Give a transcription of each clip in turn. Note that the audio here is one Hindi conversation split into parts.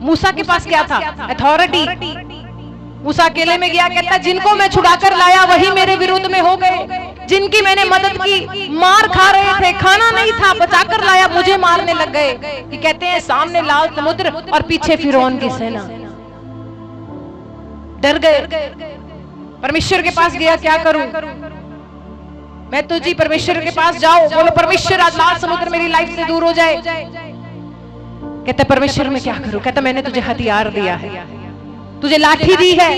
मूसा के पास क्या था? अथॉरिटी। मूसा अकेले में गया, कहता जिनको मैं छुड़ाकर लाया वही मेरे विरुद्ध में हो गए, जिनकी मैंने मदद की मार खा रहे थे, खाना नहीं था, बचाकर लाया मुझे मारने लग गए। कि कहते हैं सामने लाल समुद्र और पीछे फिरौन की सेना, डर गए। परमेश्वर के पास गया, क्या करूं मैं? तो जी परमेश्वर के पास जाओ, बोलो परमेश्वर आज लाल समुद्र मेरी लाइफ से दूर हो जाए। कहता परमेश्वर मैं क्या करूं? कहता मैंने तुझे हथियार दिया है, तुझे लाठी दी है,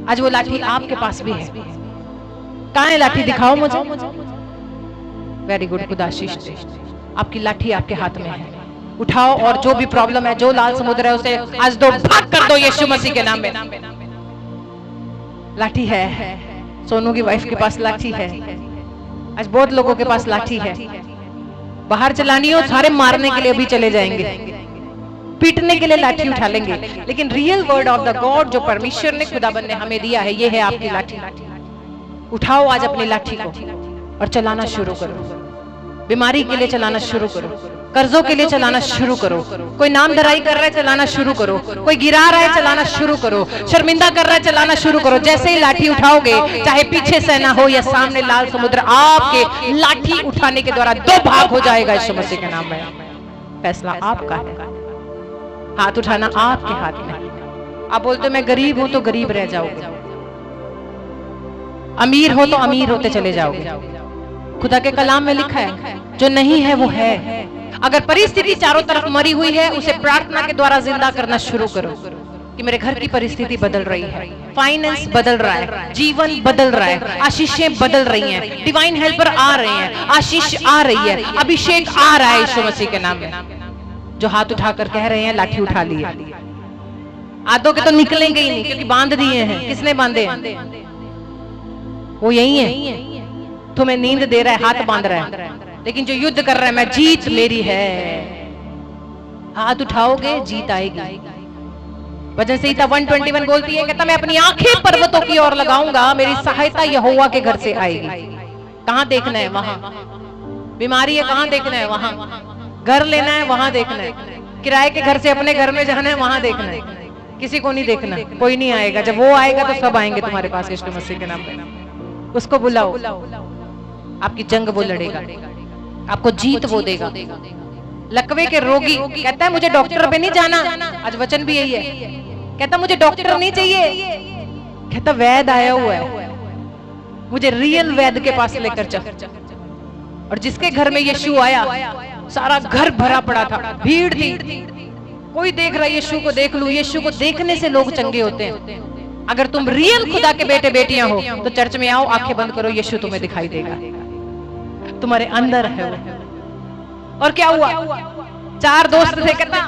आज वो लाठी आपके पास भी है। कहां है लाठी? दिखाओ मुझे। वेरी गुड, खुदा आशीष दे। आपकी लाठी आपके हाथ में है, उठाओ और जो भी प्रॉब्लम है, जो लाल समुद्र है, उसे आज दो भाग कर दो यीशु मसीह के नाम में। लाठी है, सोनू की वाइफ के पास लाठी है, आज बहुत लोगों के पास लाठी है। बाहर चलानी हो, सारे मारने के लिए भी चले जाएंगे, पीटने के लिए लाठी उठा लेंगे, लेकिन real word of the God जो परमेश्वर ने खुदाबंद ने हमें दिया है, ये है आपकी लाठी। उठाओ आज अपनी लाठी को और चलाना शुरू करो। बीमारी के लिए चलाना शुरू करो, कर्जों के लिए चलाना शुरू करो, कोई नाम धराई कर रहा है चलाना शुरू करो, कोई गिरा रहा है चलाना शुरू करो, शर्मिंदा कर रहा है चलाना शुरू करो। जैसे ही लाठी उठाओगे, चाहे पीछे सेना हो या सामने लाल समुद्र, आपके लाठी उठाने के द्वारा दो भाग हो जाएगा यीशु मसीह के नाम में। फैसला आपका है, हाथ उठाना आपके हाथ में। आप बोलते हो मैं गरीब हूं तो गरीब रह जाओगे, अमीर हो तो अमीर होते चले जाओगे। खुदा के कलाम में लिखा है जो नहीं है वो है। अगर परिस्थिति चारों तरफ मरी हुई है, उसे प्रार्थना के द्वारा जिंदा करना शुरू करो कि मेरे घर की परिस्थिति बदल रही है, फाइनेंस बदल रहा है, जीवन बदल रहा है, आशीषें बदल रही हैं, डिवाइन हेल्पर आ रहे हैं, आशीष आ रही है, अभिषेक आ रहा है यीशु मसीह के नाम में। जो हाथ उठाकर कह रहे हैं लाठी उठा ली, आधों के तो निकलेंगे ही नहीं क्योंकि बांध दिए हैं। किसने बांधे हैं? वो यही है, तुम्हें नींद दे रहा है, हाथ बांध रहा है, लेकिन जो युद्ध कर रहा है, मैं जीत मेरी है। हाथ उठाओगे जीत आएगी। वचन संहिता 121 बोलती है, कहता मैं अपनी आंखें पर्वतों की ओर लगाऊंगा, मेरी सहायता यहोवा के घर से आएगी। कहां देखना है? वहां। बीमारी है, कहां देखना है? वहां। घर लेना है, वहां देखना है। किराए के घर से अपने घर में जाना है, वहां देखना है। किसी को नहीं देखना, कोई नहीं आएगा। जब वो आएगा तो सब आएंगे तुम्हारे पास यीशु मसीह के नाम पे। उसको बुलाओ, आपकी जंग वो लड़ेगा, आपको जीत वो देगा। लकवे के रोगी कहता है मुझे डॉक्टर पे नहीं जाना, आज वचन भी यही है, कहता मुझे डॉक्टर नहीं चाहिए, कहता वैद आया हुआ है, मुझे रियल वैद के पास लेकर चल। और जिसके घर में यीशु आया, सारा घर भरा पड़ा था, भीड़ थी, कोई देख रहा यीशु को देख लूं। यीशु को देखने से लोग चंगे होते हैं। अगर तुम रियल खुदा के बेटे बेटियां हो तो चर्च में आओ, आंखें बंद करो, यीशु तुम्हें दिखाई देगा, तुम्हारे अंदर है वो। और क्या हुआ? चार दोस्त थे, कहता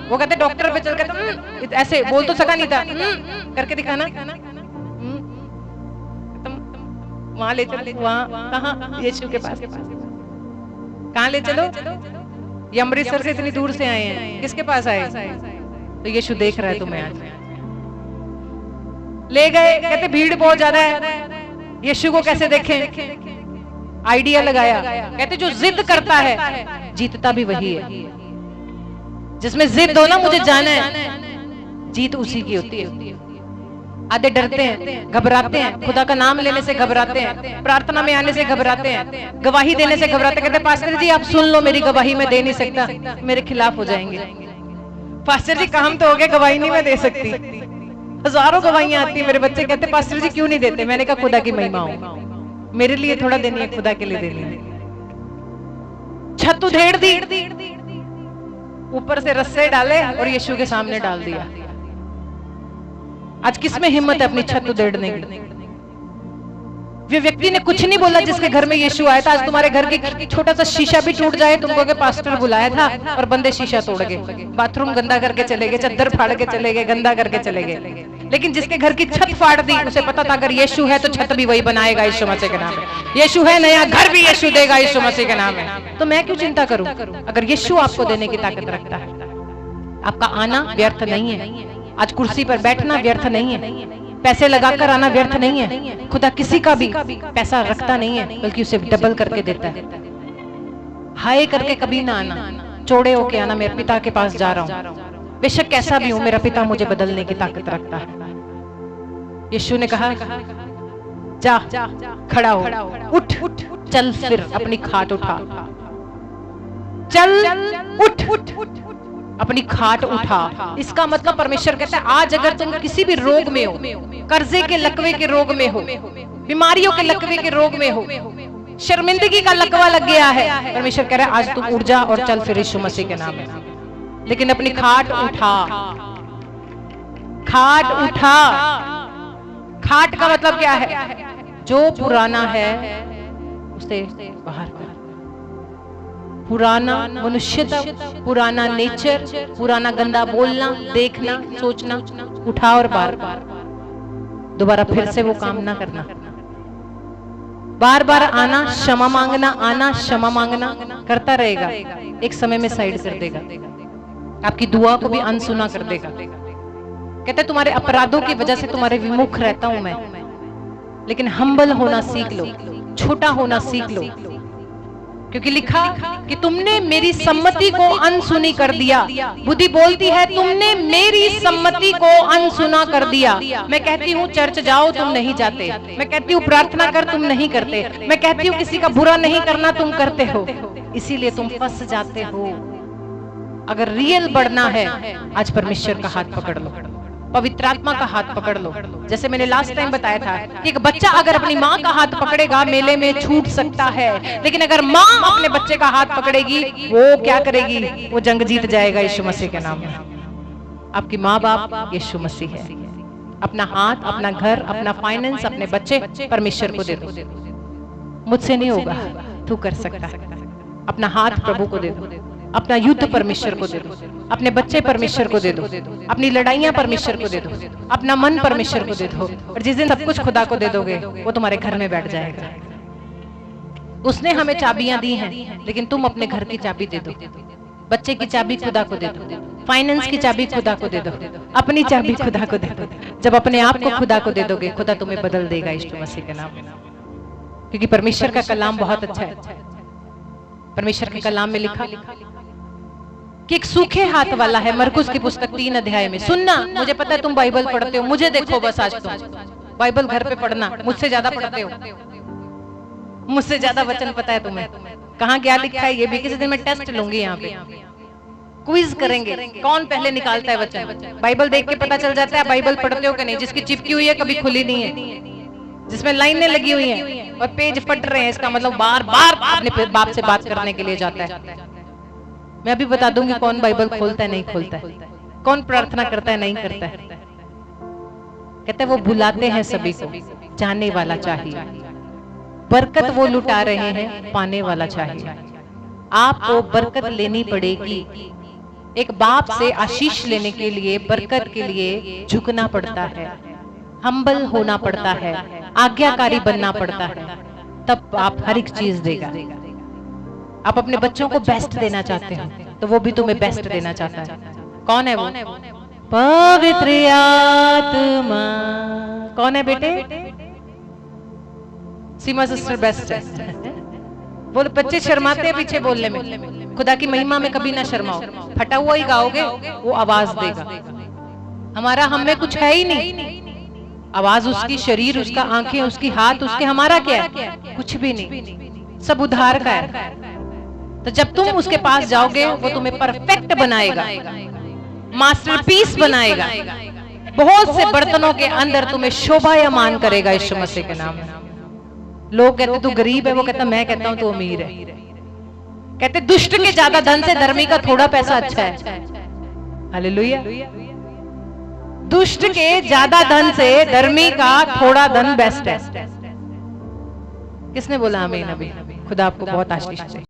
वो कहते डॉक्टर पे चल, कहता ऐसे बोल तो सका नहीं था, करके दिखाना, वहां ले चलो। वहां कहां? यीशु के पास। कहां ले चलो? ये अमृतसर से इतनी दूर से आए हैं, किसके पास आए? तो यीशु देख रहा है तुम्हें, आज ले गए। कहते भीड़ बहुत ज्यादा है, यीशु को कैसे देखें? आइडिया लगाया, कहते जो जिद करता है जीतता भी वही है। जिसमें जिद हो ना, मुझे जाना है, जीत उसी की होती है। आधे डरते हैं, घबराते हैं, खुदा का नाम लेने से घबराते हैं, प्रार्थना में आने से घबराते हैं, गवाही देने से घबराते। कहते पास्टर जी आप सुन लो, मेरी गवाही मैं दे नहीं सकता, मेरे खिलाफ हो जाएंगे। पास्टर जी काम तो हो गया, गवाही नहीं मैं दे सकती। हजारों गवाहियां आती है, मेरे बच्चे कहते पास्टर जी क्यों नहीं देते? मैंने कहा खुदा की महिमा हो, मेरे लिए थोड़ा देनी है, खुदा के लिए देनी है। छत उधेड़ दी, ऊपर से रस्से डाले और यीशु के सामने डाल दिया। आज किसमें हिम्मत है अपनी छत उधेड़ने की? वे व्यक्ति ने कुछ नहीं बोला जिसके घर में यीशु आया था। आज तुम्हारे घर की छोटा सा शीशा भी टूट जाए, तुमको के पास्टर बुलाया था और बंदे शीशा तोड़ गए, बाथरूम गंदा करके चले गए, चद्दर फाड़ के चले गए, गंदा करके चले गए। लेकिन जिसके घर की छत फाड़ दी, उसे पता था अगर यीशु है तो छत भी वही बनाएगा यीशु मसीह के नाम में। यीशु है, नया घर भी यीशु देगा यीशु मसीह के नाम में। तो मैं क्यों चिंता करूं अगर यीशु आपको देने की ताकत रखता है? आपका आना व्यर्थ नहीं है, आज कुर्सी पर बैठना व्यर्थ नहीं है, पैसे लगाकर आना व्यर्थ नहीं है। खुदा किसी का भी पैसा रखता नहीं है, बल्कि उसे डबल करके देता है। हाय करके कभी ना आना, चौड़े होके आना, मेरे पिता के पास जा रहा हूं, बेशक कैसा भी हूं, मेरा पिता मुझे बदलने की ताकत रखता है। यीशु ने कहा, जा खड़ा हो, उठ, चल, फिर अपनी खाट उठा, चल, उठ, अपनी खाट उठा। इसका मतलब परमेश्वर कहता है, आज अगर तुम किसी भी रोग में हो, कर्जे के लकवे के रोग में हो, बीमारियों के लकवे के रोग में हो, शर्मिंदगी का लकवा लग गया है, परमेश्वर कह रहा है आज तुम उठ जा और चल फिर यीशु मसीह के नाम में। लेकिन अपनी खाट उठा, खाट उठा। खाट का मतलब क्या है? जो पुराना है उसे बाहर कर। पुराना मनुष्यता, पुराना नेचर, पुराना गंदा बोलना, देखना, सोचना उठा और बार बार दोबारा फिर से वो काम ना करना। बार बार आना, क्षमा मांगना, आना, क्षमा मांगना करता रहेगा, एक समय में साइड कर देगा, आपकी दुआ को भी अनसुना कर देगा। कहते तुम्हारे अपराधों की वजह से तुम्हारे विमुख रहता हूं मैं, लेकिन हम्बल होना सीख लो, छोटा होना सीख लो, क्योंकि लिखा कि तुमने मेरी सम्मति को अनसुनी कर दिया। बुद्धि बोलती है तुमने मेरी सम्मति को अनसुना कर दिया। मैं कहती हूँ चर्च जाओ, तुम नहीं जाते। मैं कहती हूँ प्रार्थना कर, तुम नहीं करते। मैं कहती हूँ किसी का बुरा नहीं करना, तुम करते हो, इसीलिए तुम फंस जाते हो। अगर रियल बढ़ना है, आज परमेश्वर का हाथ पकड़ लो, पवित्र आत्मा का हाथ पकड़ लो। जैसे मैंने लास्ट टाइम बताया था कि एक बच्चा अगर अपनी माँ का हाथ पकड़ेगा मेले में छूट सकता है, लेकिन अगर माँ अपने बच्चे का हाथ पकड़ेगी वो क्या करेगी? वो जंग जीत जाएगा यीशु मसीह के नाम में। आपकी माँ बाप यीशु मसीह है। अपना हाथ, अपना घर, अपना फाइनेंस, अपने बच्चे परमेश्वर को दे दो। मुझसे नहीं होगा, तू कर सकता है। अपना हाथ प्रभु को दे दो, अपना युद्ध परमेश्वर को दे दो, अपने बच्चे परमेश्वर को दे दो, अपनी लड़ाइयां परमेश्वर को दे दो, अपना मन परमेश्वर को दे दो। और जिस दिन सब कुछ खुदा को दे दोगे वो तुम्हारे घर में बैठ जाएगा। उसने हमें चाबियां दी हैं, लेकिन तुम अपने घर की चाबी दे दो, बच्चे की चाबी खुदा को दे दो, फाइनेंस की चाबी खुदा को दे दो, अपनी चाबी खुदा को दे दो। जब अपने आप को खुदा को दे दोगे, खुदा तुम्हें बदल देगा यीशु मसीह के नाम में। क्योंकि परमेश्वर का कलाम बहुत अच्छा है। परमेश्वर के कलाम में लिखा कि एक सूखे हाथ वाला है, मरकुस की पुस्तक 3 अध्याय में। सुनना, मुझे पता है तुम बाइबल पढ़ते हो, मुझे देखो बस आज तुम बाइबल घर पे पढ़ना, मुझसे ज्यादा पढ़ते हो, मुझसे ज्यादा वचन पता है तुम्हें। कहाँ क्या लिखा है ये भी किसी दिन मैं टेस्ट लूंगी, यहाँ पे क्विज करेंगे, कौन पहले निकालता है वचन। बाइबल देख के पता चल जाता है बाइबल पढ़ते हो कि नहीं। जिसकी चिपकी हुई है कभी खुली नहीं है, जिसमें लाइनें लगी हुई हैं और पेज फट रहे हैं, इसका मतलब बार बार अपने बाप से बात करने के लिए जाता है। मैं अभी बता दूंगी कौन बाइबल खोलता है नहीं खोलता है, कौन प्रार्थना करता है नहीं करता है। कहते हैं वो बुलाते हैं सभी को, जाने वाला चाहिए। बरकत वो लुटा रहे हैं, पाने वाला चाहिए। आपको बरकत लेनी पड़ेगी। एक बाप से आशीष लेने के लिए, बरकत के लिए झुकना पड़ता है, हम्बल होना पड़ता है, आज्ञाकारी बनना पड़ता है, तब आप हर एक चीज देगा। आप अपने बच्चों को बेस्ट देना चाहते हो तो वो भी तुम्हें बेस्ट देना चाहता है। कौन है वो? पवित्र आत्मा। कौन है बेटे? सीमा सिस्टर बेस्ट है। वो बच्चे शर्माते हैं पीछे बोलने में, खुदा की महिमा में कभी ना शर्माओ। फटा हुआ ही गाओगे, वो आवाज देगा। हमारा हम में कुछ है ही नहीं। आवाज उसकी, शरीर उसका, आंखें उसकी, हाथ उसके, हमारा क्या है? कुछ भी नहीं, सब उधार का है। तो जब तुम उसके पास जाओगे वो तुम्हें परफेक्ट बनाएगा, मास्टरपीस बनाएगा, बहुत से बर्तनों के अंदर तुम्हें शोभायमान करेगा यीशु मसीह के नाम में। लोग कहते तू गरीब है, वो कहता मैं कहता हूं तू अमीर है। कहते दुष्ट के ज्यादा धन से धर्मी का थोड़ा पैसा अच्छा है। हालेलुया। दुष्ट के ज्यादा धन से धर्मी का थोड़ा धन बेस्ट है। किसने बोला आमीन? अभी खुदा आपको बहुत आशीष दे।